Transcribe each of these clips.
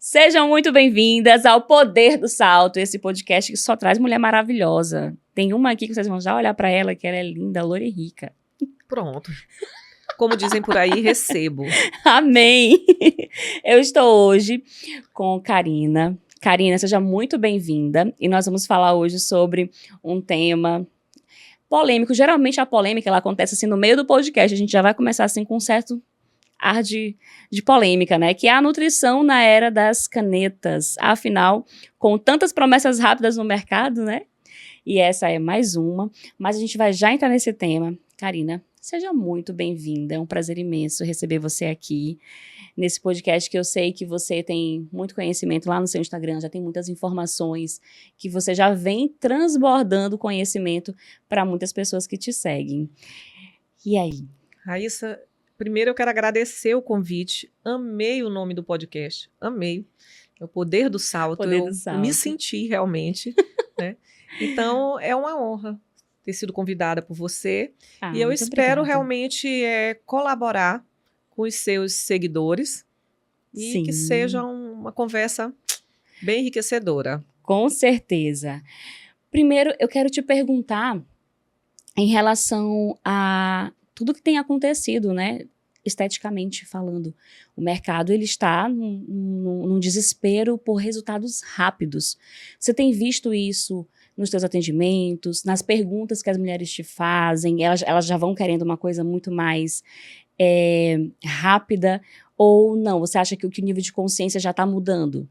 Sejam muito bem-vindas ao Poder do Salto, esse podcast que só traz mulher maravilhosa. Tem uma aqui que vocês vão já olhar pra ela, que ela é linda, loura e rica. Pronto. Como dizem por aí, recebo. Amém! Eu estou hoje com Karina. Karina, seja muito bem-vinda. E nós vamos falar hoje sobre um tema polêmico. Geralmente a polêmica ela acontece assim no meio do podcast. A gente já vai começar assim com um certo ar de polêmica, né? Que é a nutrição na era das canetas. Afinal, com tantas promessas rápidas no mercado, né? E essa é mais uma. Mas a gente vai já entrar nesse tema. Karina, seja muito bem-vinda. É um prazer imenso receber você aqui nesse podcast que eu sei que você tem muito conhecimento lá no seu Instagram, já tem muitas informações, que você já vem transbordando conhecimento para muitas pessoas que te seguem. E aí? Raíssa, primeiro eu quero agradecer o convite. Amei o nome do podcast. Amei. É o Poder do Salto. Poder do Salto. Eu me senti realmente, né? Então, é uma honra ter sido convidada por você. E eu espero realmente colaborar com os seus seguidores e Sim. que seja uma conversa bem enriquecedora. Com certeza. Primeiro, eu quero te perguntar em relação a tudo que tem acontecido, né? Esteticamente falando. O mercado ele está num desespero por resultados rápidos. Você tem visto isso nos seus atendimentos, nas perguntas que as mulheres te fazem? Elas já vão querendo uma coisa muito mais rápida, ou não? Você acha que o nível de consciência já está mudando?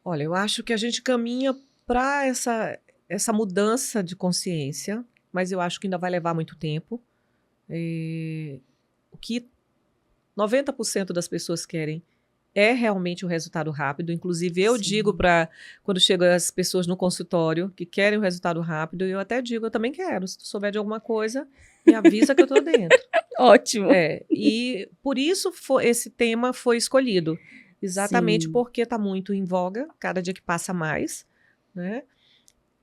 Olha, eu acho que a gente caminha para essa mudança de consciência, mas eu acho que ainda vai levar muito tempo. O que 90% das pessoas querem é realmente o resultado rápido. Inclusive, eu digo quando chegam as pessoas no consultório que querem o resultado rápido, eu até digo, eu também quero. Se tu souber de alguma coisa, me avisa que eu estou dentro. Ótimo. E por isso esse tema foi escolhido. Exatamente porque está muito em voga, cada dia que passa mais, né?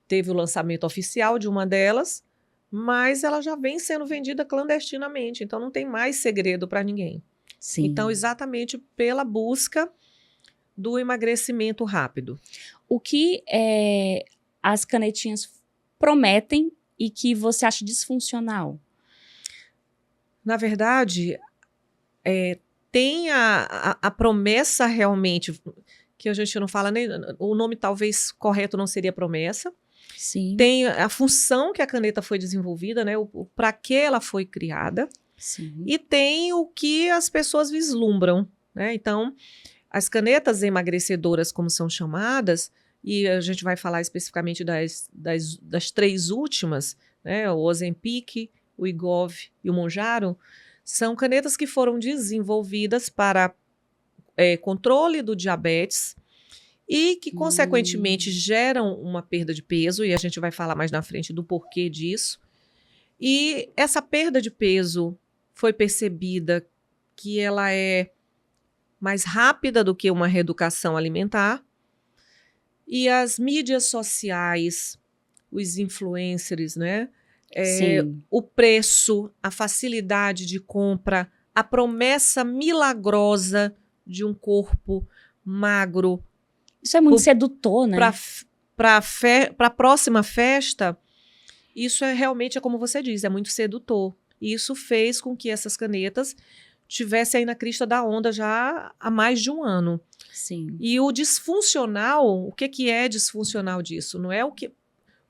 Teve o lançamento oficial de uma delas, mas ela já vem sendo vendida clandestinamente, então não tem mais segredo para ninguém. Sim. Então, exatamente pela busca do emagrecimento rápido. O que as canetinhas prometem e que você acha disfuncional? Na verdade, tem a promessa realmente, que a gente não fala nem... O nome talvez correto não seria promessa. Sim. Tem a função que a caneta foi desenvolvida, né? Para que ela foi criada. Sim. E tem o que as pessoas vislumbram, né? Então, as canetas emagrecedoras, como são chamadas, e a gente vai falar especificamente das três últimas, né? O Ozempic, o Wegovy e o Mounjaro, são canetas que foram desenvolvidas para controle do diabetes e que, consequentemente, geram uma perda de peso, e a gente vai falar mais na frente do porquê disso. E essa perda de peso foi percebida que ela é mais rápida do que uma reeducação alimentar. E as mídias sociais, os influencers, né? O preço, a facilidade de compra, a promessa milagrosa de um corpo magro. Isso é muito sedutor, né? Para a próxima festa, isso realmente, como você diz, é muito sedutor. E isso fez com que essas canetas tivessem aí na crista da onda já há mais de um ano. Sim. E o disfuncional, o que é disfuncional disso? Não é o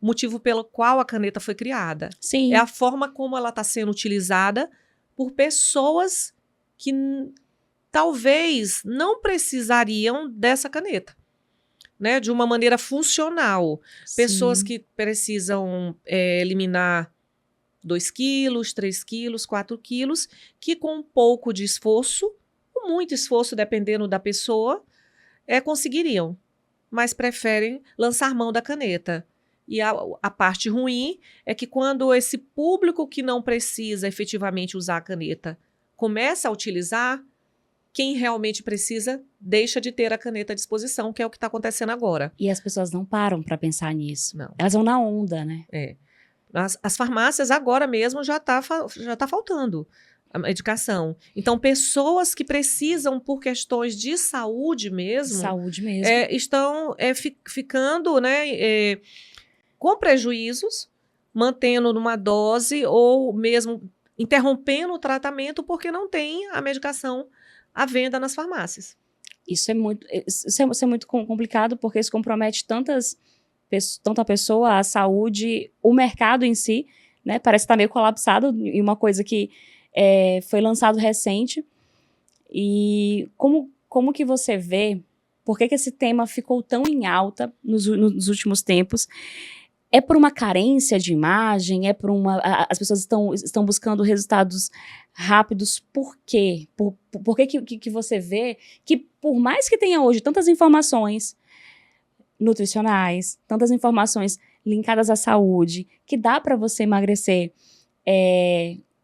motivo pelo qual a caneta foi criada. Sim. É a forma como ela está sendo utilizada por pessoas que talvez não precisariam dessa caneta, né? De uma maneira funcional. Sim. Pessoas que precisam eliminar 2 quilos, 3 quilos, 4 quilos, que com um pouco de esforço, ou muito esforço, dependendo da pessoa, conseguiriam, mas preferem lançar mão da caneta. E a parte ruim é que quando esse público que não precisa efetivamente usar a caneta começa a utilizar, quem realmente precisa deixa de ter a caneta à disposição, que é o que está acontecendo agora. E as pessoas não param para pensar nisso. Não. Elas vão na onda, né? As farmácias agora mesmo já tá faltando. a medicação. Então, pessoas que precisam, por questões de saúde mesmo, estão ficando, né, com prejuízos, mantendo numa dose ou mesmo interrompendo o tratamento porque não tem a medicação à venda nas farmácias. Isso é muito complicado, porque isso compromete tanto a pessoa, a saúde, o mercado em si, né? Parece que está meio colapsado, e uma coisa que foi lançado recente. E como que você vê, por que esse tema ficou tão em alta nos últimos tempos? É por uma carência de imagem? As pessoas estão buscando resultados rápidos? Por quê? Por que você vê que, por mais que tenha hoje tantas informações nutricionais, tantas informações linkadas à saúde, que dá para você emagrecer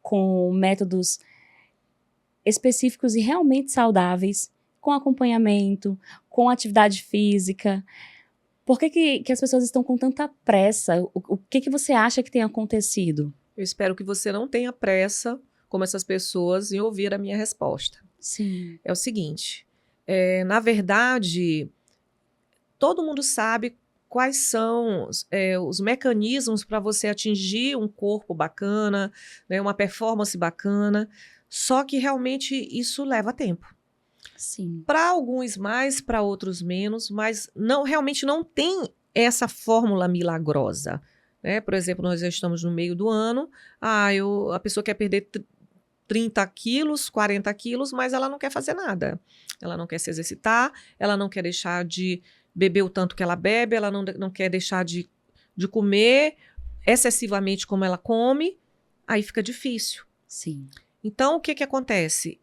com métodos específicos e realmente saudáveis, com acompanhamento, com atividade física, por que as pessoas estão com tanta pressa? O que você acha que tem acontecido? Eu espero que você não tenha pressa, como essas pessoas, em ouvir a minha resposta. Sim. É o seguinte, na verdade, todo mundo sabe quais são os mecanismos para você atingir um corpo bacana, né, uma performance bacana, só que realmente isso leva tempo. Sim. Para alguns mais, para outros menos, mas realmente não tem essa fórmula milagrosa, né? Por exemplo, nós já estamos no meio do ano, a pessoa quer perder 30 quilos, 40 quilos, mas ela não quer fazer nada. Ela não quer se exercitar, ela não quer deixar de beber o tanto que ela bebe, ela não quer deixar de comer excessivamente como ela come, aí fica difícil. Sim. Então, o que acontece?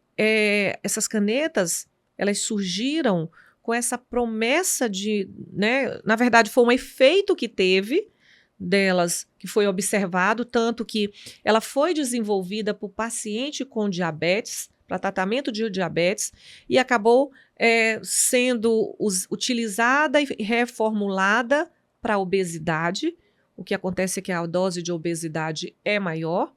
Essas canetas, elas surgiram com essa promessa de, né, na verdade foi um efeito que teve delas, que foi observado, tanto que ela foi desenvolvida por paciente com diabetes, para tratamento de diabetes, e acabou sendo utilizada e reformulada para obesidade. O que acontece é que a dose de obesidade é maior,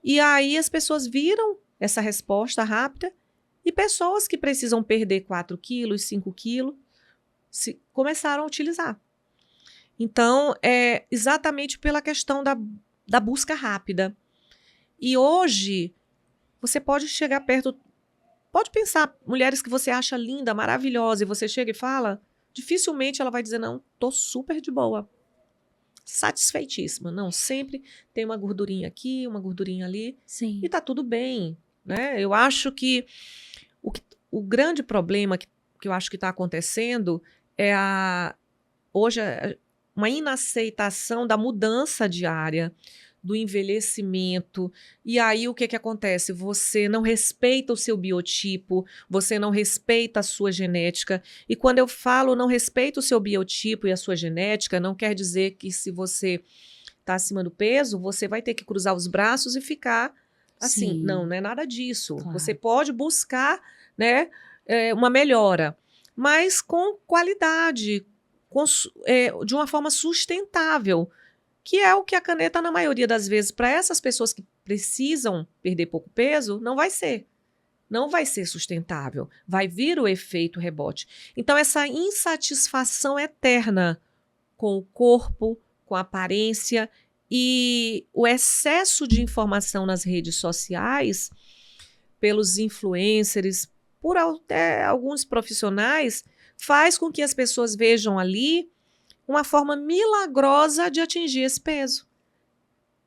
e aí as pessoas viram essa resposta rápida, e pessoas que precisam perder 4 quilos, 5 quilos, começaram a utilizar. Então, é exatamente pela questão da busca rápida. E hoje, você pode chegar perto, pode pensar, mulheres que você acha linda, maravilhosa, e você chega e fala, dificilmente ela vai dizer, não, tô super de boa, satisfeitíssima. Não, sempre tem uma gordurinha aqui, uma gordurinha ali, Sim. e tá tudo bem, né? Eu acho que o grande problema que eu acho que está acontecendo é hoje uma inaceitação da mudança diária, do envelhecimento. E aí o que acontece? Você não respeita o seu biotipo, você não respeita a sua genética. E quando eu falo não respeita o seu biotipo e a sua genética, não quer dizer que se você está acima do peso, você vai ter que cruzar os braços e ficar assim. Sim. Não é nada disso. Claro. Você pode buscar, né, uma melhora, mas com qualidade, de uma forma sustentável, que é o que a caneta, na maioria das vezes, para essas pessoas que precisam perder pouco peso, não vai ser. Não vai ser sustentável. Vai vir o efeito rebote. Então, essa insatisfação eterna com o corpo, com a aparência e o excesso de informação nas redes sociais, pelos influencers, por até alguns profissionais, faz com que as pessoas vejam ali uma forma milagrosa de atingir esse peso.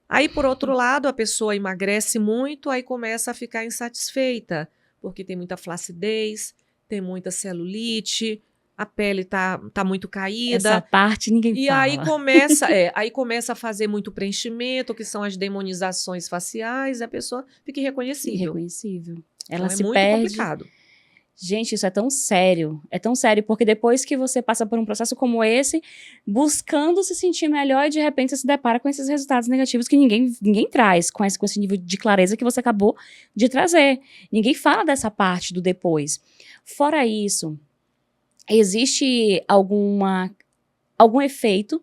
Aí, por outro lado, a pessoa emagrece muito, aí começa a ficar insatisfeita, porque tem muita flacidez, tem muita celulite, a pele tá muito caída. Essa parte ninguém fala. E aí começa a fazer muito preenchimento, que são as demonizações faciais, e a pessoa fica irreconhecível. Irreconhecível. Ela Então, se muito perde. complicado. Gente, isso é tão sério, porque depois que você passa por um processo como esse, buscando se sentir melhor, e de repente você se depara com esses resultados negativos que ninguém traz, com esse nível de clareza que você acabou de trazer. Ninguém fala dessa parte do depois. Fora isso, existe algum efeito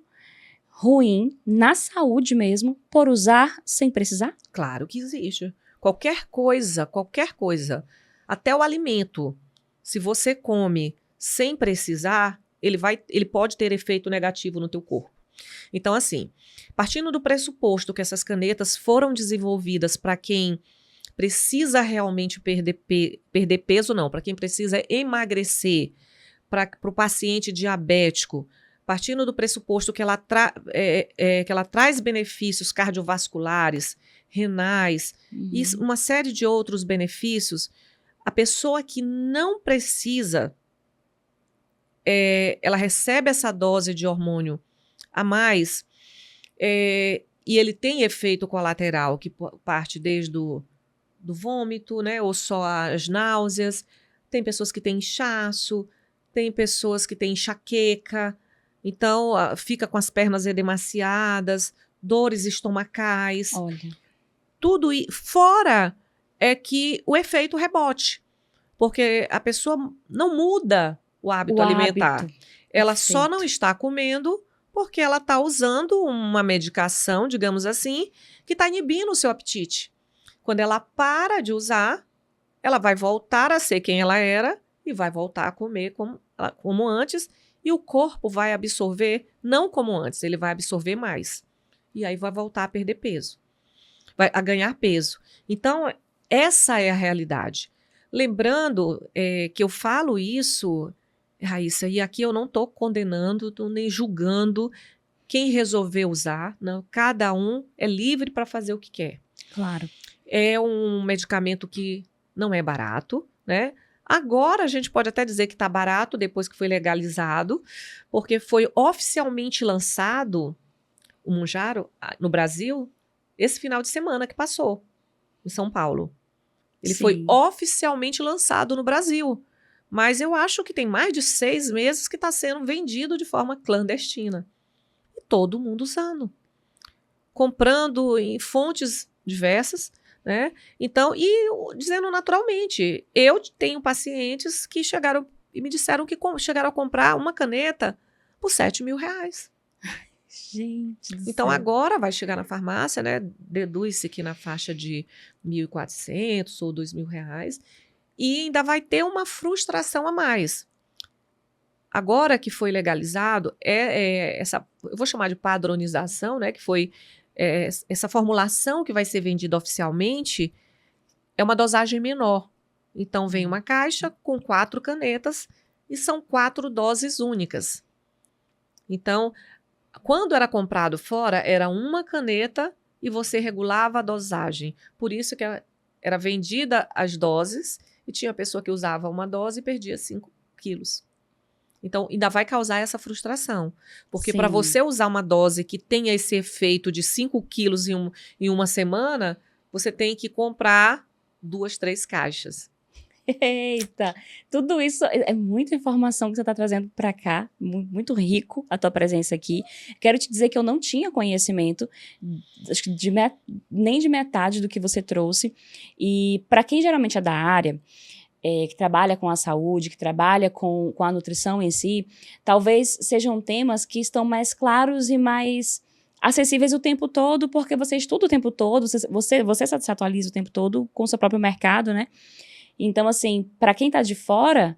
ruim na saúde mesmo por usar sem precisar? Claro que existe. qualquer coisa, até o alimento, se você come sem precisar, ele pode ter efeito negativo no teu corpo. Então, assim, partindo do pressuposto que essas canetas foram desenvolvidas para quem precisa realmente perder peso, não, para quem precisa emagrecer, para o paciente diabético, partindo do pressuposto que ela traz benefícios cardiovasculares, renais e uma série de outros benefícios, a pessoa que não precisa, ela recebe essa dose de hormônio a mais, e ele tem efeito colateral, que parte desde do vômito, né, ou só as náuseas. Tem pessoas que têm inchaço, tem pessoas que têm enxaqueca, então fica com as pernas edemaciadas, dores estomacais. Olha. Tudo fora é que o efeito rebote, porque a pessoa não muda o hábito alimentar. Ela só não está comendo porque ela está usando uma medicação, digamos assim, que está inibindo o seu apetite. Quando ela para de usar, ela vai voltar a ser quem ela era e vai voltar a comer como antes, e o corpo vai absorver, não como antes, ele vai absorver mais. E aí vai voltar a perder peso, a ganhar peso. Então, essa é a realidade. Lembrando que eu falo isso, Raíssa, e aqui eu não estou condenando, nem julgando quem resolveu usar, não, cada um é livre para fazer o que quer. Claro. É um medicamento que não é barato, né? Agora a gente pode até dizer que está barato depois que foi legalizado, porque foi oficialmente lançado o Mounjaro no Brasil esse final de semana que passou, em São Paulo. Ele foi oficialmente lançado no Brasil, mas eu acho que tem mais de 6 meses que está sendo vendido de forma clandestina. E todo mundo usando, comprando em fontes diversas, né? Então, e dizendo naturalmente, eu tenho pacientes que chegaram e me disseram que chegaram a comprar uma caneta por R$7.000. Gente do Então, céu. agora vai chegar na farmácia, né? Deduz-se que na faixa de R$1.400 ou R$2.000, e ainda vai ter uma frustração a mais. Agora que foi legalizado, essa, eu vou chamar de padronização, né? Que foi essa formulação que vai ser vendida oficialmente, é uma dosagem menor. Então, vem uma caixa com 4 canetas e são 4 doses únicas. Então, quando era comprado fora, era uma caneta e você regulava a dosagem. Por isso que era vendida as doses e tinha pessoa que usava uma dose e perdia 5 quilos. Então, ainda vai causar essa frustração. Porque para você usar uma dose que tenha esse efeito de 5 quilos em uma semana, você tem que comprar 2, 3 caixas. Eita, tudo isso é muita informação que você está trazendo para cá, muito rico a tua presença aqui. Quero te dizer que eu não tinha conhecimento, acho que nem de metade do que você trouxe. E para quem geralmente é da área, que trabalha com a saúde, que trabalha com a nutrição em si, talvez sejam temas que estão mais claros e mais acessíveis o tempo todo, porque você estuda o tempo todo, você se atualiza o tempo todo com o seu próprio mercado, né? Então, assim, para quem está de fora,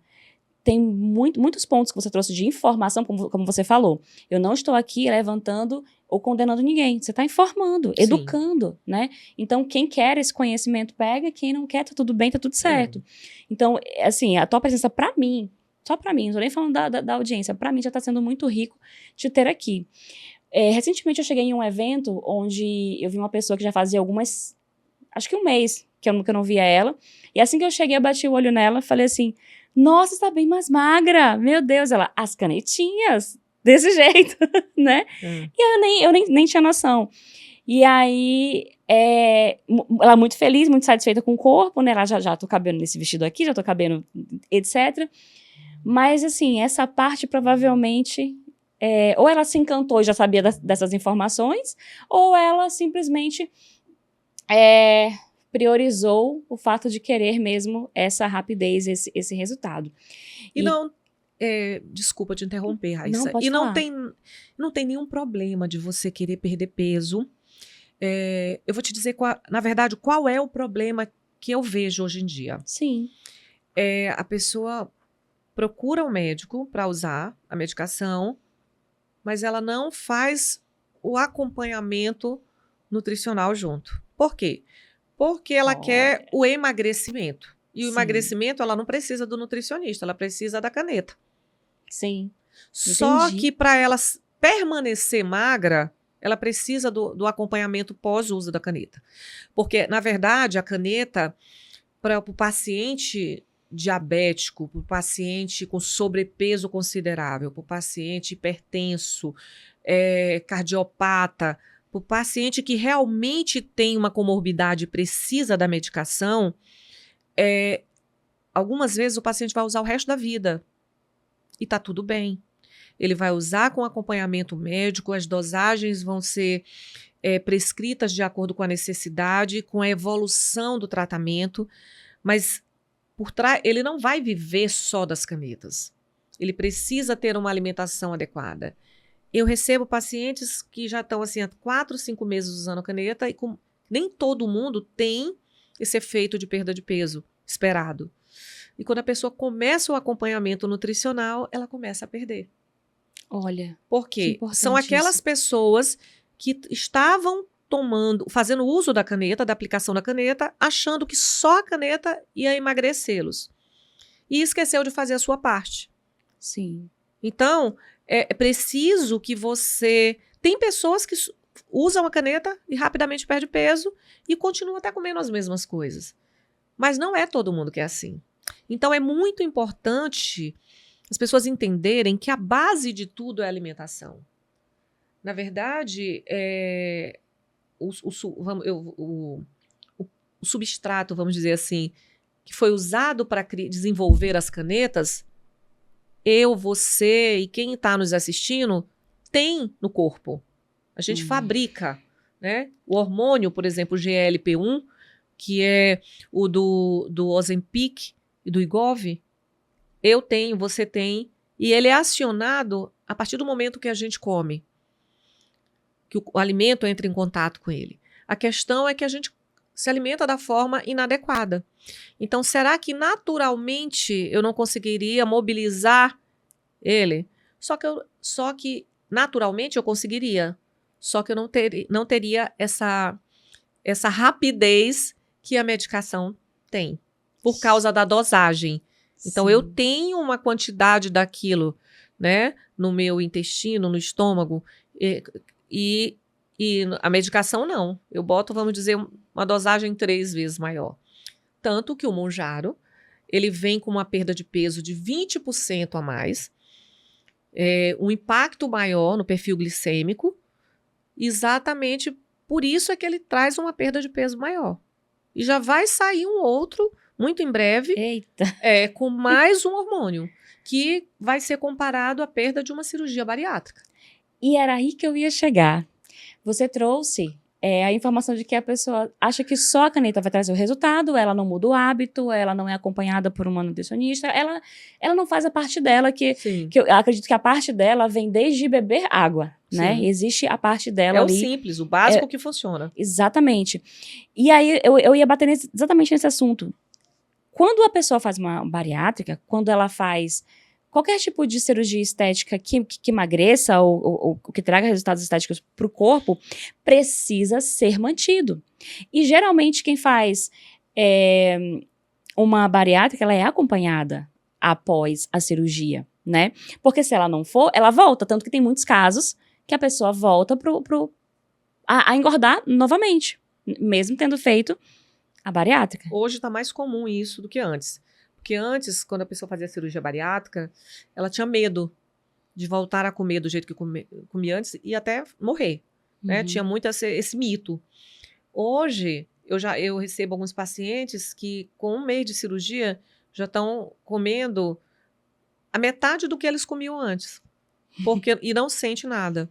tem muitos pontos que você trouxe de informação, como você falou. Eu não estou aqui levantando ou condenando ninguém. Você está informando, educando, né? Então, quem quer esse conhecimento pega, quem não quer, tá tudo bem, tá tudo certo. Então, assim, a tua presença para mim, só para mim, não estou nem falando da audiência, para mim já está sendo muito rico de ter aqui. Recentemente eu cheguei em um evento onde eu vi uma pessoa que já fazia acho que um mês que eu não via ela, e assim que eu cheguei, eu bati o olho nela, falei assim, nossa, está bem mais magra, meu Deus, ela, as canetinhas, desse jeito, né? E eu nem tinha noção. E aí, ela muito feliz, muito satisfeita com o corpo, né? Ela já tô cabendo nesse vestido aqui, já tô cabendo, etc. Mas, assim, essa parte provavelmente, ou ela se encantou e já sabia dessas informações, ou ela simplesmente priorizou o fato de querer mesmo essa rapidez, esse resultado. E não... desculpa te interromper, Raíssa. Não, pode e falar. Não tem nenhum problema de você querer perder peso Eu vou te dizer, na verdade, qual é o problema que eu vejo hoje em dia. Sim. A pessoa procura um médico para usar a medicação, mas ela não faz o acompanhamento nutricional junto. Por quê? Porque ela quer Olha, o emagrecimento. E o sim, emagrecimento, ela não precisa do nutricionista, ela precisa da caneta. sim, Só entendi. que para ela permanecer magra, ela precisa do acompanhamento pós-uso da caneta. Porque, na verdade, a caneta, para o paciente diabético, para o paciente com sobrepeso considerável, para o paciente hipertenso, cardiopata, para o paciente que realmente tem uma comorbidade e precisa da medicação, algumas vezes o paciente vai usar o resto da vida. E está tudo bem. Ele vai usar com acompanhamento médico, as dosagens vão ser prescritas de acordo com a necessidade, com a evolução do tratamento, mas por trás ele não vai viver só das canetas. Ele precisa ter uma alimentação adequada. Eu recebo pacientes que já estão assim, há 4, 5 meses usando a caneta e nem todo mundo tem esse efeito de perda de peso esperado. E quando a pessoa começa o acompanhamento nutricional, ela começa a perder. Olha, Por que quê? São importante aquelas isso. pessoas que estavam fazendo uso da caneta, da aplicação da caneta, achando que só a caneta ia emagrecê-los. E esqueceu de fazer a sua parte. Sim, Então, é preciso que você. Tem pessoas que usam a caneta e rapidamente perde peso e continuam até comendo as mesmas coisas. Mas não é todo mundo que é assim. Então, é muito importante as pessoas entenderem que a base de tudo é a alimentação. Na verdade, o substrato, vamos dizer assim, que foi usado para desenvolver as canetas, eu, você e quem está nos assistindo tem no corpo. A gente fabrica, né? O hormônio, por exemplo, o GLP-1, que é o do Ozempic e do Wegovy, eu tenho, você tem, e ele é acionado a partir do momento que a gente come, que o alimento entra em contato com ele. A questão é que a gente se alimenta da forma inadequada. Então, será que naturalmente eu não conseguiria mobilizar ele? Só que naturalmente eu conseguiria. Só que eu não teria essa rapidez que a medicação tem, por causa da dosagem. Então, eu sim, tenho uma quantidade daquilo, né, no meu intestino, no estômago, e a medicação não. Eu boto, vamos dizer, uma dosagem 3 vezes maior. Tanto que o Mounjaro, ele vem com uma perda de peso de 20% a mais, um impacto maior no perfil glicêmico, exatamente por isso é que ele traz uma perda de peso maior. E já vai sair um outro, muito em breve, eita. com mais um hormônio, que vai ser comparado à perda de uma cirurgia bariátrica. E era aí que eu ia chegar. Você trouxe a informação de que a pessoa acha que só a caneta vai trazer o resultado, ela não muda o hábito, ela não é acompanhada por uma nutricionista, ela não faz a parte dela, que eu acredito que a parte dela vem desde beber água, né? Sim. Existe a parte dela É o ali. simples, o básico que funciona. Exatamente. E aí eu ia bater exatamente nesse assunto. Quando a pessoa faz uma bariátrica, quando ela faz qualquer tipo de cirurgia estética que emagreça ou que traga resultados estéticos para o corpo, precisa ser mantido. E geralmente quem faz uma bariátrica, ela é acompanhada após a cirurgia, né? Porque se ela não for, ela volta. Tanto que tem muitos casos que a pessoa volta a engordar novamente, mesmo tendo feito a bariátrica. Hoje está mais comum isso do que antes. Porque antes, quando a pessoa fazia cirurgia bariátrica, ela tinha medo de voltar a comer do jeito que comia antes e até morrer. Né? Tinha muito esse mito. Hoje, eu recebo alguns pacientes que, com um mês de cirurgia, já estão comendo a metade do que eles comiam antes. E não sente nada.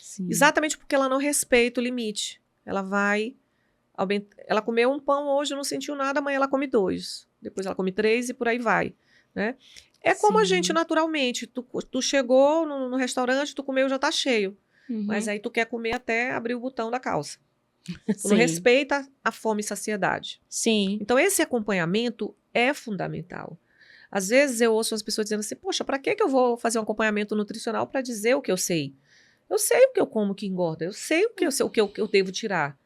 Sim. Exatamente porque ela não respeita o limite. Ela comeu um pão hoje, não sentiu nada, amanhã ela come 2. Depois ela come 3 e por aí vai. Né? É como a gente naturalmente. Tu chegou no restaurante, tu comeu, já tá cheio. Mas aí tu quer comer até abrir o botão da calça. não Sim, respeita a fome e saciedade. sim, Então, esse acompanhamento é fundamental. Às vezes eu ouço as pessoas dizendo assim, poxa, para que eu vou fazer um acompanhamento nutricional para dizer o que eu sei? Eu sei o que eu como que engorda, eu sei o que eu, sei, o que eu devo tirar.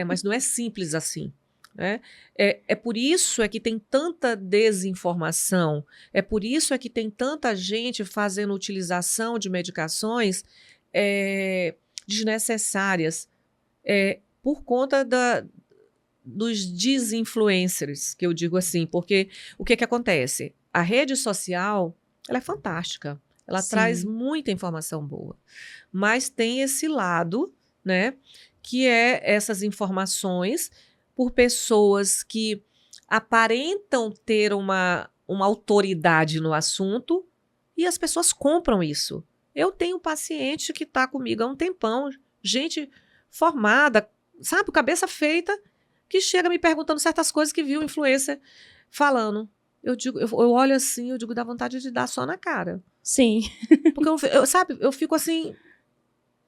Mas não é simples assim. Né? É por isso é que tem tanta desinformação, é por isso é que tem tanta gente fazendo utilização de medicações desnecessárias, por conta dos desinfluencers, que eu digo assim, porque o que acontece? A rede social, ela é fantástica, ela traz sim, muita informação boa, mas tem esse lado, né, que é essas informações por pessoas que aparentam ter uma autoridade no assunto e as pessoas compram isso. Eu tenho um paciente que está comigo há um tempão, gente formada, sabe, cabeça feita, que chega me perguntando certas coisas que viu o influencer falando. Eu digo, eu olho assim, eu digo, dá vontade de dar só na cara. sim. Porque sabe, eu fico assim,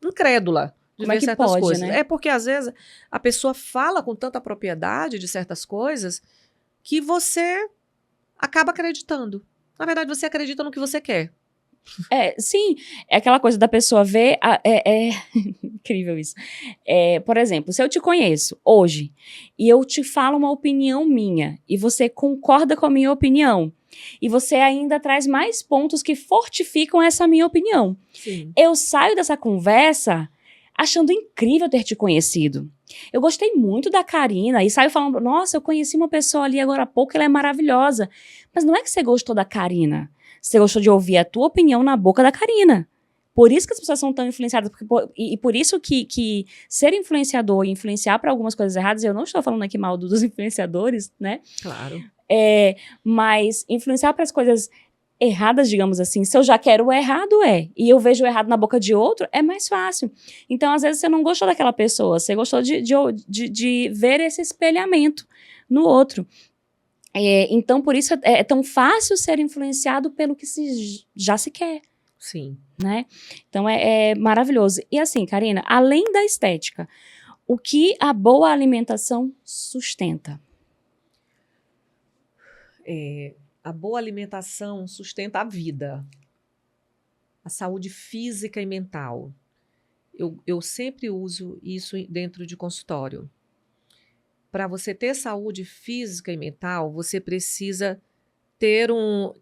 incrédula de Como é ver que certas pode, coisas. né? É porque às vezes a pessoa fala com tanta propriedade de certas coisas que você acaba acreditando. Na verdade, você acredita no que você quer. Sim, é aquela coisa da pessoa ver. Incrível isso. Por exemplo, se eu te conheço hoje e eu te falo uma opinião minha e você concorda com a minha opinião e você ainda traz mais pontos que fortificam essa minha opinião, Sim. eu saio dessa conversa achando incrível ter te conhecido. Eu gostei muito da Karina e saio falando: nossa, eu conheci uma pessoa ali agora há pouco, ela é maravilhosa. Mas não é que você gostou da Karina. Você gostou de ouvir a tua opinião na boca da Karina. Por isso que as pessoas são tão influenciadas. E por isso que ser influenciador e influenciar para algumas coisas erradas, eu não estou falando aqui mal dos influenciadores, né? Claro. Mas influenciar para as coisas erradas, digamos assim, se eu já quero o errado, e eu vejo o errado na boca de outro, é mais fácil. Então, às vezes, você não gostou daquela pessoa, você gostou de ver esse espelhamento no outro. Então, por isso é tão fácil ser influenciado pelo que já se quer, Sim. né? Então, é maravilhoso. E assim, Karina, além da estética, o que a boa alimentação sustenta? A boa alimentação sustenta a vida, a saúde física e mental. Eu sempre uso isso dentro de consultório. Para você ter saúde física e mental, você precisa ter um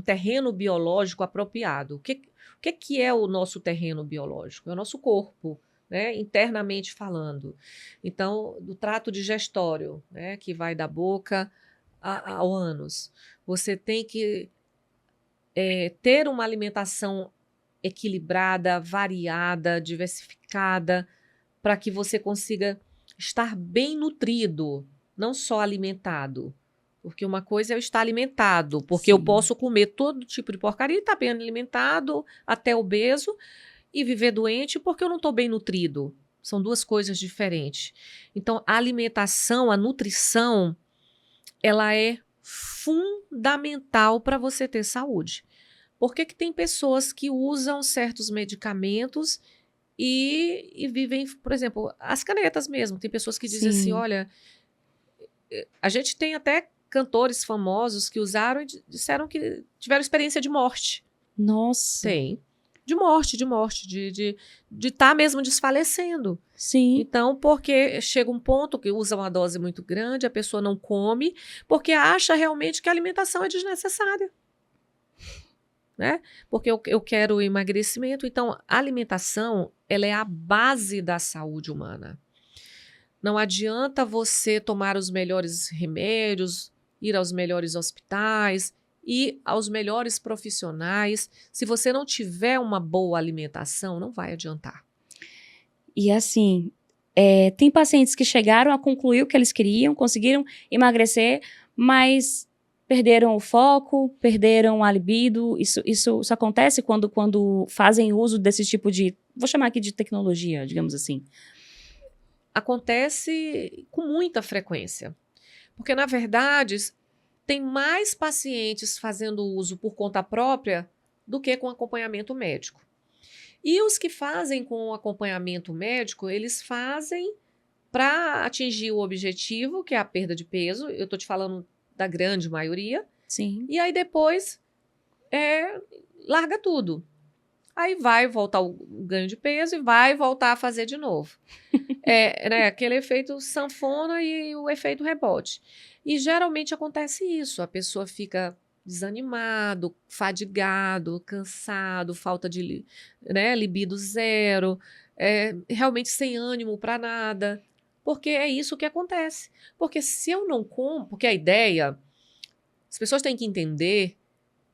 terreno biológico apropriado. O que é o nosso terreno biológico? É o nosso corpo, né? Internamente falando. Então, do trato digestório, né? Que vai da boca ao ânus. Você tem que ter uma alimentação equilibrada, variada, diversificada, para que você consiga estar bem nutrido, não só alimentado. Porque uma coisa é eu estar alimentado, porque eu Sim. posso comer todo tipo de porcaria e estar bem alimentado, até obeso, e viver doente porque eu não estou bem nutrido. São duas coisas diferentes. Então, a alimentação, a nutrição, ela é fundamental para você ter saúde. Por que tem pessoas que usam certos medicamentos e vivem, por exemplo, as canetas mesmo. Tem pessoas que dizem assim: Sim. olha, a gente tem até cantores famosos que usaram e disseram que tiveram experiência de morte. Nossa. Tem. De morte, de estar mesmo desfalecendo. Sim. Então, porque chega um ponto que usa uma dose muito grande, a pessoa não come, porque acha realmente que a alimentação é desnecessária. Né? Porque eu quero emagrecimento, então a alimentação ela é a base da saúde humana. Não adianta você tomar os melhores remédios, ir aos melhores hospitais, ir aos melhores profissionais. Se você não tiver uma boa alimentação, não vai adiantar. E assim, tem pacientes que chegaram a concluir o que eles queriam, conseguiram emagrecer, mas perderam o foco, perderam a libido. Isso acontece quando fazem uso desse tipo de, vou chamar aqui de tecnologia, digamos assim. Acontece com muita frequência. Porque, na verdade, tem mais pacientes fazendo uso por conta própria do que com acompanhamento médico. E os que fazem com o acompanhamento médico, eles fazem para atingir o objetivo, que é a perda de peso. Eu estou te falando da grande maioria. Sim. E aí depois larga tudo. Aí vai voltar o ganho de peso e vai voltar a fazer de novo. Né, aquele efeito sanfona e o efeito rebote. E geralmente acontece isso. A pessoa fica desanimado, fadigado, cansado, falta de libido zero, realmente sem ânimo para nada. Porque é isso que acontece. Porque se eu não como, porque a ideia, as pessoas têm que entender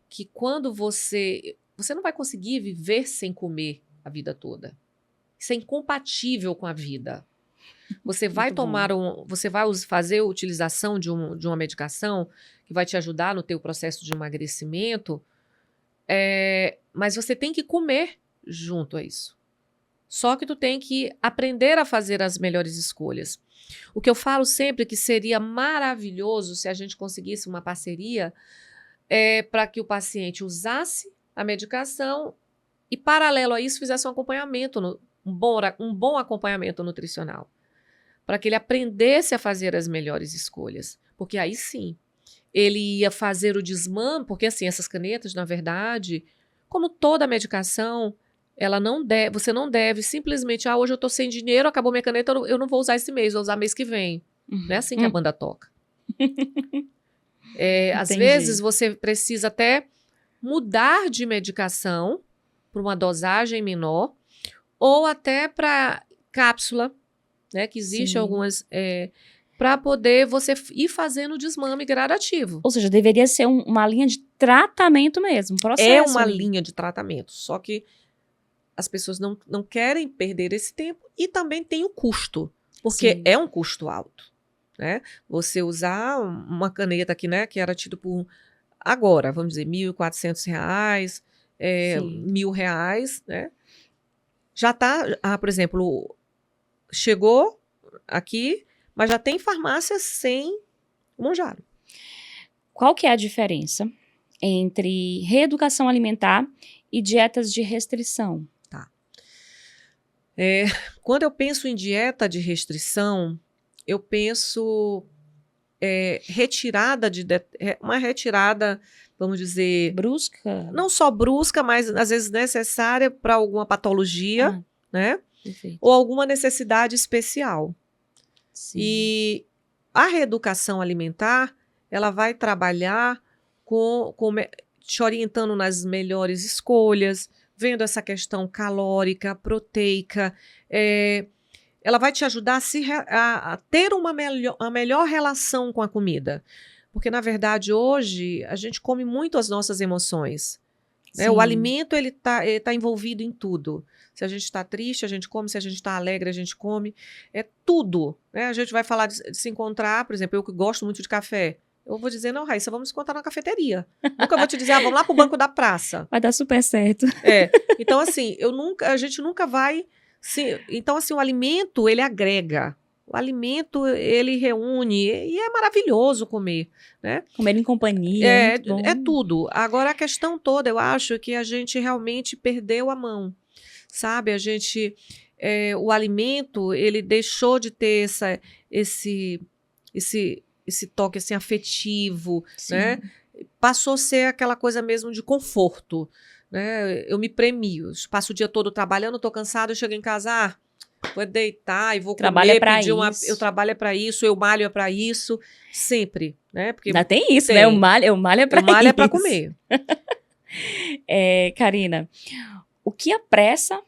que quando você não vai conseguir viver sem comer a vida toda. Isso é incompatível com a vida. Você vai fazer a utilização de uma medicação que vai te ajudar no teu processo de emagrecimento, mas você tem que comer junto a isso. Só que tu tem que aprender a fazer as melhores escolhas. O que eu falo sempre que seria maravilhoso se a gente conseguisse uma parceria para que o paciente usasse a medicação e, paralelo a isso, fizesse um acompanhamento, um bom acompanhamento nutricional, para que ele aprendesse a fazer as melhores escolhas. Porque aí sim, ele ia fazer o desmame, porque assim, essas canetas, na verdade, como toda medicação, você não deve simplesmente, hoje eu estou sem dinheiro, acabou minha caneta, eu não vou usar esse mês, vou usar mês que vem. Não é assim que a banda toca. Às vezes você precisa até mudar de medicação para uma dosagem menor ou até para cápsula, né, que existe algumas, para poder você ir fazendo o desmame gradativo. Ou seja, deveria ser uma linha de tratamento mesmo, processo. É uma linha de tratamento, só que as pessoas não querem perder esse tempo e também tem o custo, porque é um custo alto, né? Você usar uma caneta aqui, né, que era tido por, agora, vamos dizer, R$1.400, R$1.000, né? Já tá, por exemplo, chegou aqui, mas já tem farmácia sem o Mounjaro. Qual que é a diferença entre reeducação alimentar e dietas de restrição? Tá. Quando eu penso em dieta de restrição, eu penso uma retirada, vamos dizer... Brusca? Não só brusca, mas às vezes necessária para alguma patologia, né? Perfeito. Ou alguma necessidade especial. Sim. E a reeducação alimentar, ela vai trabalhar te orientando nas melhores escolhas, vendo essa questão calórica, proteica. Ela vai te ajudar a ter uma melhor relação com a comida. Porque, na verdade, hoje, a gente come muito as nossas emoções. Né? O alimento, ele tá envolvido em tudo. Se a gente está triste, a gente come. Se a gente está alegre, a gente come. É tudo. Né? A gente vai falar de se encontrar, por exemplo, eu que gosto muito de café. Eu vou dizer, não, Raíssa, vamos se encontrar na cafeteria. Nunca vou te dizer, vamos lá pro banco da praça. Vai dar super certo. Então, assim, a gente nunca vai... Então, assim, o alimento, ele agrega. O alimento, ele reúne. E é maravilhoso comer, né? Comer em companhia. É tudo. Agora, a questão toda, eu acho que a gente realmente perdeu a mão. Sabe? A gente... o alimento, ele deixou de ter esse toque assim, afetivo, né? Passou a ser aquela coisa mesmo de conforto. Né? Eu me premio, passo o dia todo trabalhando, estou cansada, eu chego em casa, vou deitar e vou comer, eu trabalho para isso, eu malho para isso, sempre, né? Porque ainda tem isso, né? Eu malho é para isso. Eu malho é para comer. Karina, o que apressa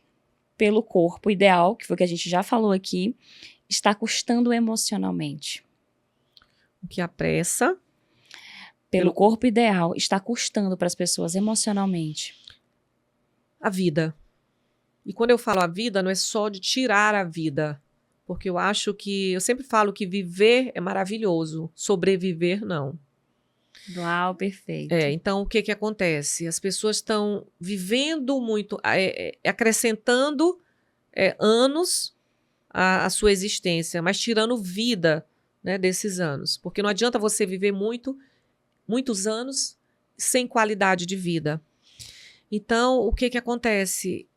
pelo corpo ideal, que foi o que a gente já falou aqui, está custando emocionalmente? O que apressa pelo corpo ideal está custando para as pessoas emocionalmente? A vida. E quando eu falo a vida, não é só de tirar a vida. Porque eu sempre falo que viver é maravilhoso, sobreviver não. Uau, perfeito. Então, o que acontece? As pessoas estão vivendo muito, acrescentando anos à sua existência, mas tirando vida, né, desses anos. Porque não adianta você viver muitos anos sem qualidade de vida. Então, o que acontece?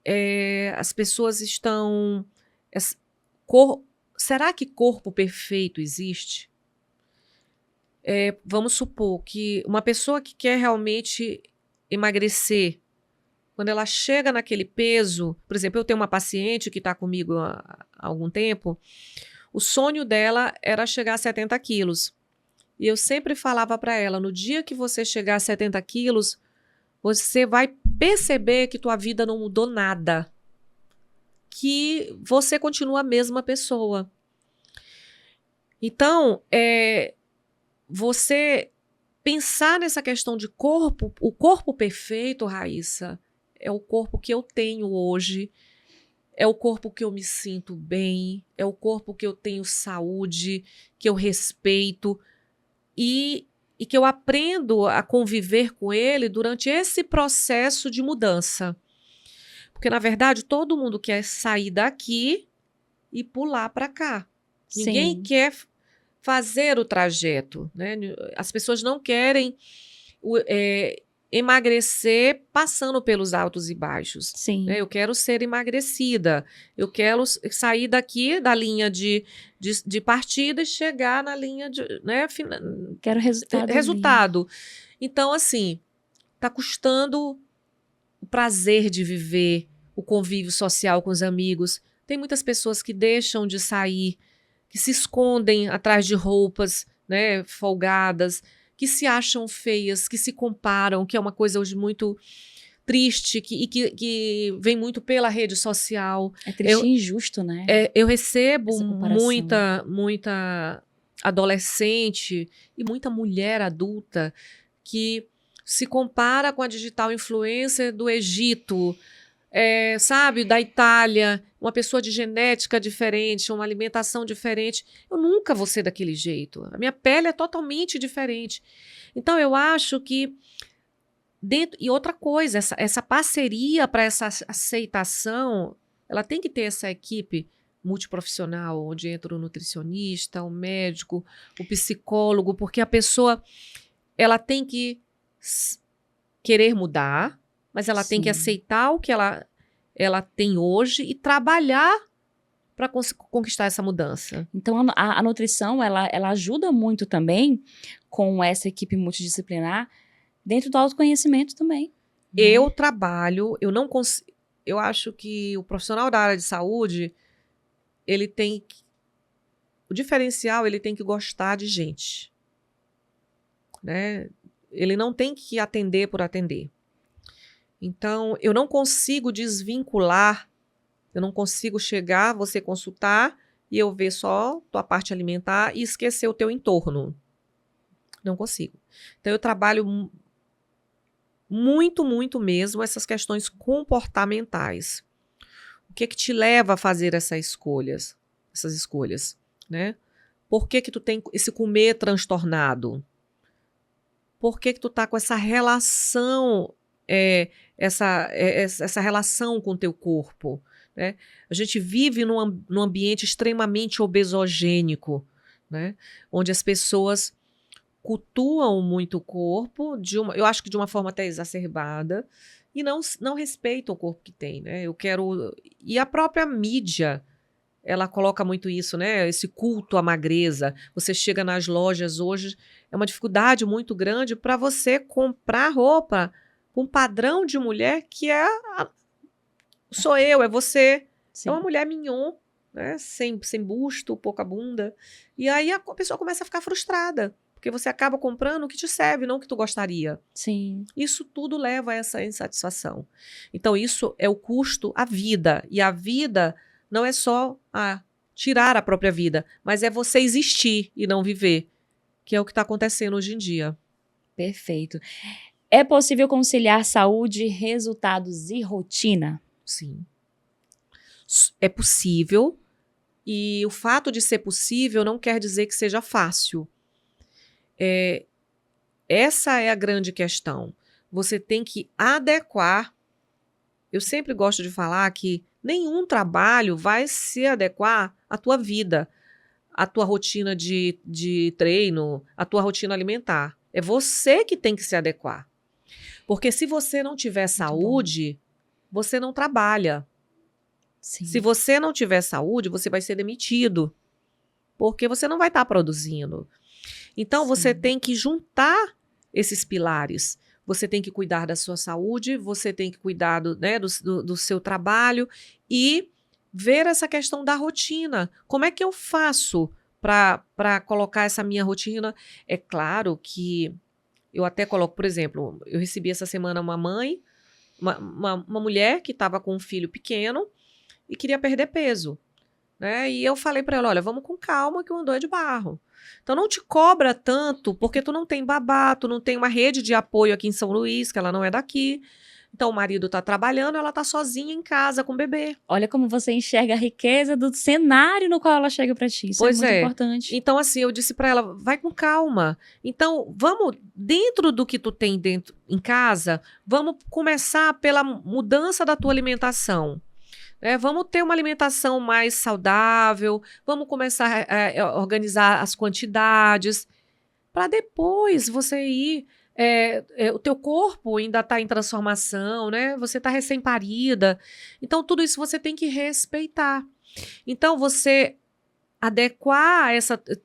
As pessoas estão... Será que corpo perfeito existe? Vamos supor que uma pessoa que quer realmente emagrecer, quando ela chega naquele peso, por exemplo, eu tenho uma paciente que está comigo há algum tempo, o sonho dela era chegar a 70 quilos. E eu sempre falava para ela, no dia que você chegar a 70 quilos, você vai perceber que tua vida não mudou nada. Que você continua a mesma pessoa. Então, você pensar nessa questão de corpo, o corpo perfeito, Raíssa, é o corpo que eu tenho hoje, é o corpo que eu me sinto bem, é o corpo que eu tenho saúde, que eu respeito e que eu aprendo a conviver com ele durante esse processo de mudança. Porque, na verdade, todo mundo quer sair daqui e pular para cá. Sim. Ninguém quer fazer o trajeto, né? As pessoas não querem emagrecer passando pelos altos e baixos. Sim. Né? Eu quero ser emagrecida, eu quero sair daqui da linha de partida e chegar na linha de... Né? Quero resultado. Resultado. Então, assim, tá custando o prazer de viver, o convívio social com os amigos. Tem muitas pessoas que deixam de sair, que se escondem atrás de roupas, né, folgadas, que se acham feias, que se comparam, que é uma coisa hoje muito triste que vem muito pela rede social. É triste e injusto, né? Eu recebo muita adolescente e muita mulher adulta que se compara com a digital influencer do Egito, sabe, da Itália, uma pessoa de genética diferente, uma alimentação diferente. Eu nunca vou ser daquele jeito. A minha pele é totalmente diferente. Então, eu acho que e outra coisa, essa parceria para essa aceitação, ela tem que ter essa equipe multiprofissional, onde entra o nutricionista, o médico, o psicólogo, porque a pessoa ela tem que querer mudar, mas ela tem que aceitar o que ela tem hoje e trabalhar para conquistar essa mudança. Então, a nutrição, ela ajuda muito também com essa equipe multidisciplinar dentro do autoconhecimento também. Né? Eu trabalho, eu acho que o profissional da área de saúde, o diferencial, ele tem que gostar de gente. Né? Ele não tem que atender por atender. Então, eu não consigo desvincular, eu não consigo chegar, você consultar e eu ver só tua parte alimentar e esquecer o teu entorno. Não consigo. Então, eu trabalho muito, muito mesmo essas questões comportamentais. O que te leva a fazer essas escolhas, né? Por que tu tem esse comer transtornado? Por que tu tá com essa relação, essa relação com o teu corpo? Né? A gente vive num ambiente extremamente obesogênico, né? Onde as pessoas cultuam muito o corpo, eu acho que de uma forma até exacerbada, e não respeitam o corpo que tem. Né? E a própria mídia, ela coloca muito isso, né? Esse culto à magreza. Você chega nas lojas hoje, é uma dificuldade muito grande para você comprar roupa com um padrão de mulher que sou eu, é você. Sim. É uma mulher mignon, né? Sem busto, pouca bunda. E aí a pessoa começa a ficar frustrada, porque você acaba comprando o que te serve, não o que tu gostaria. Sim. Isso tudo leva a essa insatisfação. Então isso é o custo à vida. E a vida não é só tirar a própria vida, mas é você existir e não viver, que é o que está acontecendo hoje em dia. Perfeito. É possível conciliar saúde, resultados e rotina? Sim. É possível, e o fato de ser possível não quer dizer que seja fácil. Essa é a grande questão. Você tem que adequar. Eu sempre gosto de falar que nenhum trabalho vai se adequar à tua vida, à tua rotina de treino, à tua rotina alimentar. É você que tem que se adequar. Porque se você não tiver Muito bom. saúde, você não trabalha. Sim. Se você não tiver saúde, você vai ser demitido. Porque você não vai estar produzindo. Então, você Sim. tem que juntar esses pilares. Você tem que cuidar da sua saúde, você tem que cuidar do seu trabalho e ver essa questão da rotina. Como é que eu faço para colocar essa minha rotina? É claro que eu até coloco, por exemplo, eu recebi essa semana uma mãe, uma mulher que estava com um filho pequeno e queria perder peso. Né? E eu falei para ela, olha, vamos com calma que o andor é de barro. Então não te cobra tanto, porque tu não tem babá, tu não tem uma rede de apoio aqui em São Luís, que ela não é daqui. Então o marido tá trabalhando, ela tá sozinha em casa com o bebê. Olha como você enxerga a riqueza do cenário no qual ela chega pra ti. Isso é Pois muito é. importante. Então assim, eu disse para ela, vai com calma. Então vamos, dentro do que tu tem dentro em casa, vamos começar pela mudança da tua alimentação. Vamos ter uma alimentação mais saudável, vamos começar a organizar as quantidades, para depois você ir. O teu corpo ainda está em transformação, né? Você está recém-parida. Então, tudo isso você tem que respeitar. Então, você adequar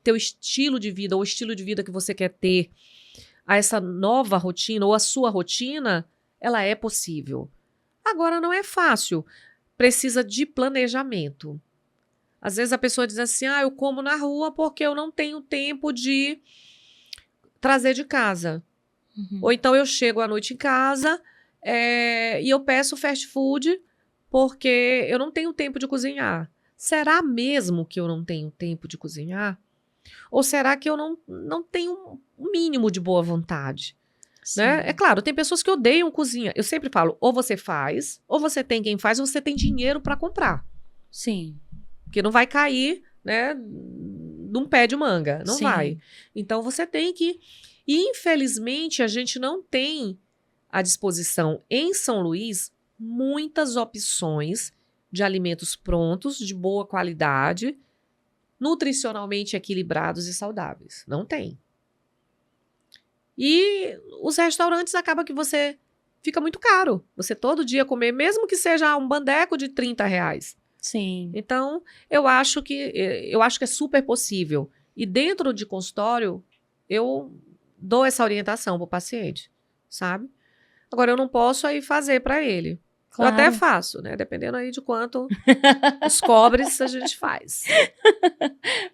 teu estilo de vida, ou o estilo de vida que você quer ter, a essa nova rotina, ou a sua rotina, ela é possível. Agora, não é fácil. Precisa de planejamento. Às vezes a pessoa diz assim, eu como na rua porque eu não tenho tempo de trazer de casa. Uhum. Ou então eu chego à noite em casa e eu peço fast food porque eu não tenho tempo de cozinhar. Será mesmo que eu não tenho tempo de cozinhar? Ou será que eu não tenho um mínimo de boa vontade? Né? É claro, tem pessoas que odeiam cozinha. Eu sempre falo, ou você faz, ou você tem quem faz, ou você tem dinheiro para comprar. Sim. Porque não vai cair, né, num pé de manga. Não vai. Então você tem que... E infelizmente a gente não tem à disposição em São Luís muitas opções de alimentos prontos, de boa qualidade, nutricionalmente equilibrados e saudáveis. Não tem. E os restaurantes acaba que você fica muito caro. Você todo dia comer, mesmo que seja um bandeco de R$30. Sim. Então, eu acho que é super possível. E dentro de consultório, eu dou essa orientação para o paciente, sabe? Agora, eu não posso aí fazer para ele. Claro. Eu até faço, né? Dependendo aí de quanto os cobres a gente faz.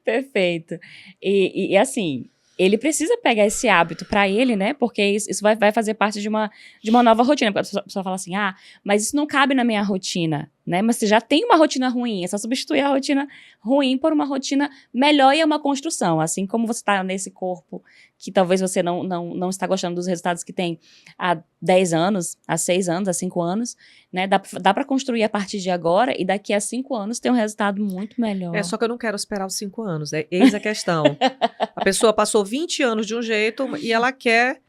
Perfeito. E assim, ele precisa pegar esse hábito pra ele, né? Porque isso vai fazer parte de uma nova rotina. Porque a pessoa fala assim, mas isso não cabe na minha rotina, né? Mas você já tem uma rotina ruim, é só substituir a rotina ruim por uma rotina melhor e é uma construção. Assim como você tá nesse corpo que talvez você não está gostando dos resultados que tem há 10 anos, há 6 anos, há 5 anos, né? Dá pra construir a partir de agora e daqui a 5 anos ter um resultado muito melhor. Só que eu não quero esperar os 5 anos. Eis a questão. A pessoa passou 20 anos de um jeito e ela quer,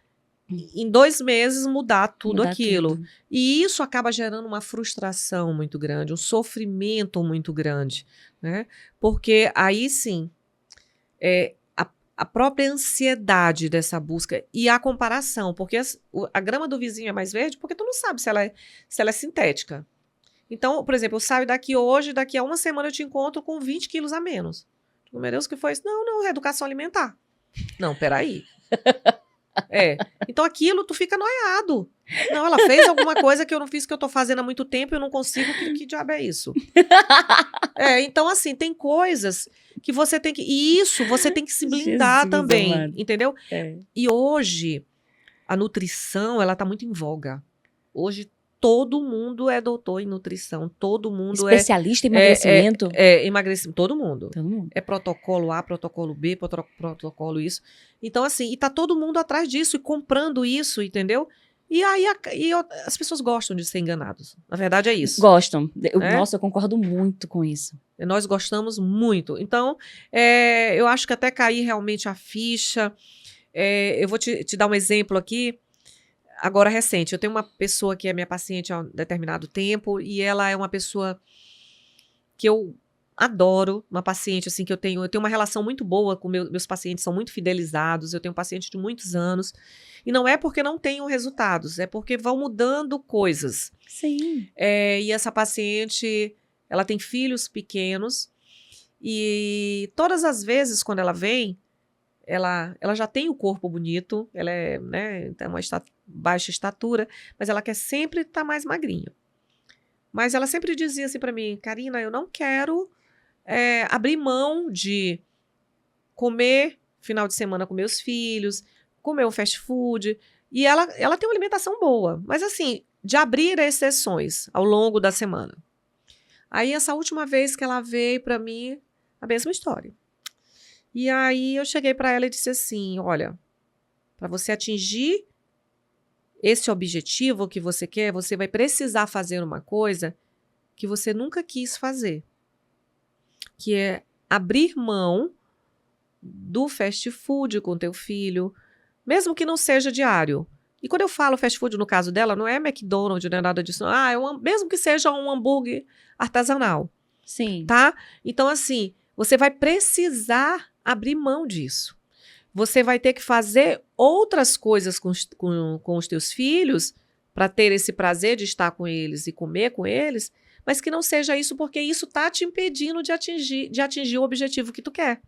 em 2 meses, mudar tudo aquilo. Tudo. E isso acaba gerando uma frustração muito grande, um sofrimento muito grande, né? Porque aí sim, a própria ansiedade dessa busca e a comparação, porque a grama do vizinho é mais verde porque tu não sabe se ela é sintética. Então, por exemplo, eu saio daqui hoje, daqui a uma semana eu te encontro com 20 quilos a menos. Meu Deus, o que foi isso? Não, reeducação alimentar. Não, peraí. Então aquilo, tu fica noiado. Não, ela fez alguma coisa que eu não fiz, que eu tô fazendo há muito tempo e eu não consigo, que diabo é isso? Então assim, tem coisas que você tem que... E isso, você tem que se blindar Jesus também, amado. entendeu? E hoje, a nutrição, ela tá muito em voga. Hoje, todo mundo é doutor em nutrição, todo mundo especialista em emagrecimento? Emagrecimento, todo mundo. Todo mundo. É protocolo A, protocolo B, protocolo isso. Então, assim, e tá todo mundo atrás disso e comprando isso, entendeu? E aí as pessoas gostam de ser enganadas. Na verdade, é isso. Gostam. Nossa, eu concordo muito com isso. Nós gostamos muito. Então, eu acho que até cair realmente a ficha. Eu vou te dar um exemplo aqui. Agora, recente, eu tenho uma pessoa que é minha paciente há um determinado tempo e ela é uma pessoa que eu adoro uma paciente assim que eu tenho uma relação muito boa com meus pacientes, são muito fidelizados, eu tenho paciente de muitos anos, e não é porque não tenham resultados, é porque vão mudando coisas. Sim. E essa paciente, ela tem filhos pequenos, e todas as vezes quando ela vem, ela já tem o corpo bonito, ela é, né, tem uma baixa estatura, mas ela quer sempre estar mais magrinha. Mas ela sempre dizia assim para mim, Karina, eu não quero abrir mão de comer final de semana com meus filhos, comer um fast food. E ela tem uma alimentação boa, mas assim, de abrir exceções ao longo da semana. Aí, essa última vez que ela veio para mim, a mesma história. E aí, eu cheguei para ela e disse assim, olha, para você atingir esse objetivo que você quer, você vai precisar fazer uma coisa que você nunca quis fazer, que é abrir mão do fast food com teu filho, mesmo que não seja diário. E quando eu falo fast food, no caso dela, não é McDonald's, não é nada disso. Mesmo que seja um hambúrguer artesanal. Sim. Tá? Então, assim, você vai precisar abrir mão disso. Você vai ter que fazer outras coisas com os teus filhos para ter esse prazer de estar com eles e comer com eles, mas que não seja isso, porque isso está te impedindo de atingir o objetivo que tu quer.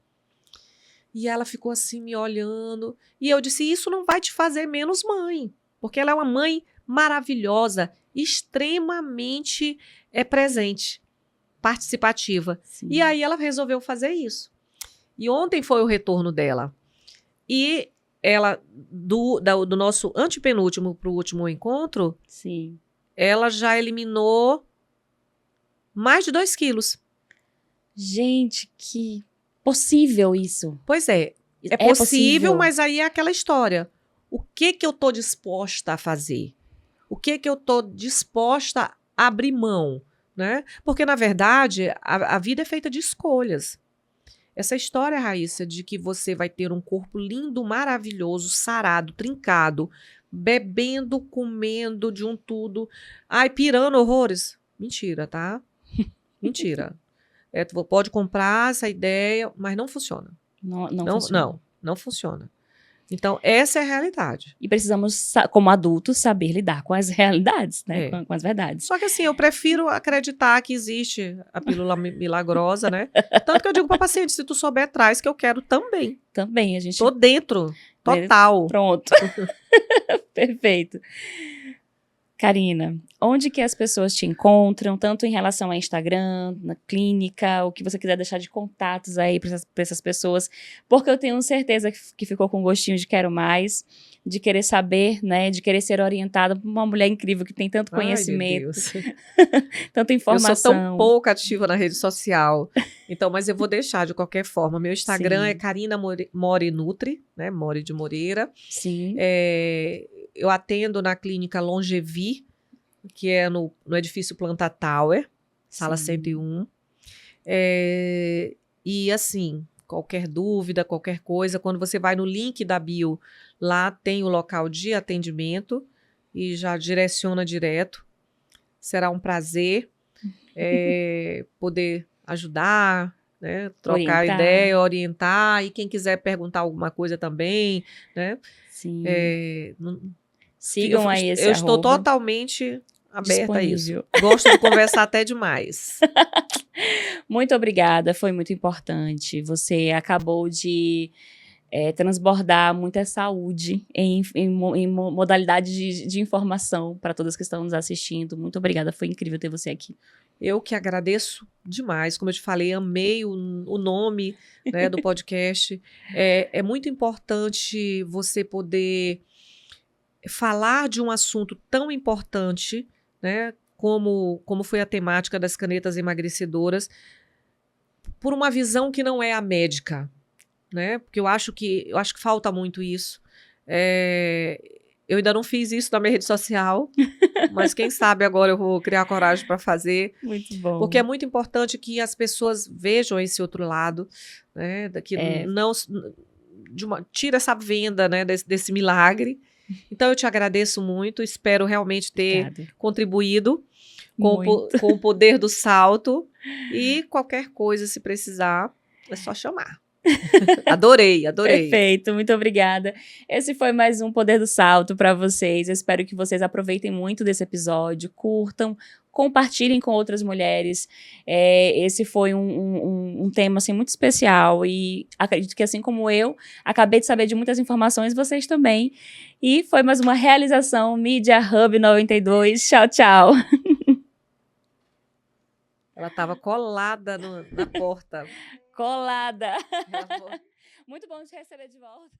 E ela ficou assim me olhando, e eu disse, isso não vai te fazer menos mãe, porque ela é uma mãe maravilhosa, extremamente presente, participativa. Sim. E aí ela resolveu fazer isso. E ontem foi o retorno dela. E ela, do nosso antepenúltimo para o último encontro, sim, ela já eliminou mais de 2 quilos. Gente, que possível isso. Pois é. É possível, mas aí é aquela história. O que eu estou disposta a fazer? O que eu estou disposta a abrir mão? Né? Porque, na verdade, a vida é feita de escolhas. Essa história, Raíssa, de que você vai ter um corpo lindo, maravilhoso, sarado, trincado, bebendo, comendo de um tudo, pirando horrores. Mentira, tá? Mentira. Tu pode comprar essa ideia, mas não funciona. Não funciona. Não funciona. Então, essa é a realidade. E precisamos, como adultos, saber lidar com as realidades, né? Com as verdades. Só que assim, eu prefiro acreditar que existe a pílula milagrosa, né? Tanto que eu digo para paciente, se tu souber, traz, que eu quero também. Também, a gente... Tô dentro, total. Pronto. Perfeito. Karina, onde que as pessoas te encontram, tanto em relação a Instagram, na clínica, o que você quiser deixar de contatos aí para essas pessoas, porque eu tenho certeza que ficou com gostinho de quero mais, de querer saber, né, de querer ser orientada por uma mulher incrível que tem tanto conhecimento, tanta informação. Eu sou tão pouco ativa na rede social, então, mas eu vou deixar de qualquer forma. Meu Instagram é Karina More Nutri, né, More de Moreira. Sim. Eu atendo na clínica Longevi, que é no edifício Planta Tower, sala 101. E assim, qualquer dúvida, qualquer coisa, quando você vai no link da bio, lá tem o local de atendimento e já direciona direto. Será um prazer poder ajudar, né, trocar ideia, orientar, e quem quiser perguntar alguma coisa também, né? Sim. Sigam aí esse Eu estou totalmente aberta disponível. A isso. Gosto de conversar até demais. Muito obrigada, foi muito importante. Você acabou de transbordar muita saúde em modalidade de informação para todas que estão nos assistindo. Muito obrigada, foi incrível ter você aqui. Eu que agradeço demais. Como eu te falei, amei o nome, né, do podcast. É muito importante você poder falar de um assunto tão importante, né, como foi a temática das canetas emagrecedoras, por uma visão que não é a médica, né? Porque eu acho que falta muito isso. Eu ainda não fiz isso na minha rede social, mas quem sabe agora eu vou criar coragem para fazer. Muito bom. Porque é muito importante que as pessoas vejam esse outro lado, né? Que não tira essa venda, né, desse milagre, Então, eu te agradeço muito, espero realmente ter Obrigada. contribuído Muito. com o poder do salto. E qualquer coisa, se precisar, é só chamar. Adorei, adorei. Perfeito, muito obrigada. Esse foi mais um Poder do Salto para vocês. Eu espero que vocês aproveitem muito desse episódio, curtam, compartilhem com outras mulheres. Esse foi um tema assim, muito especial e acredito que assim como eu, acabei de saber de muitas informações, vocês também. E foi mais uma realização Media Hub 92. Tchau, tchau. Ela estava colada na porta. Colada. Ela... Muito bom te receber de volta.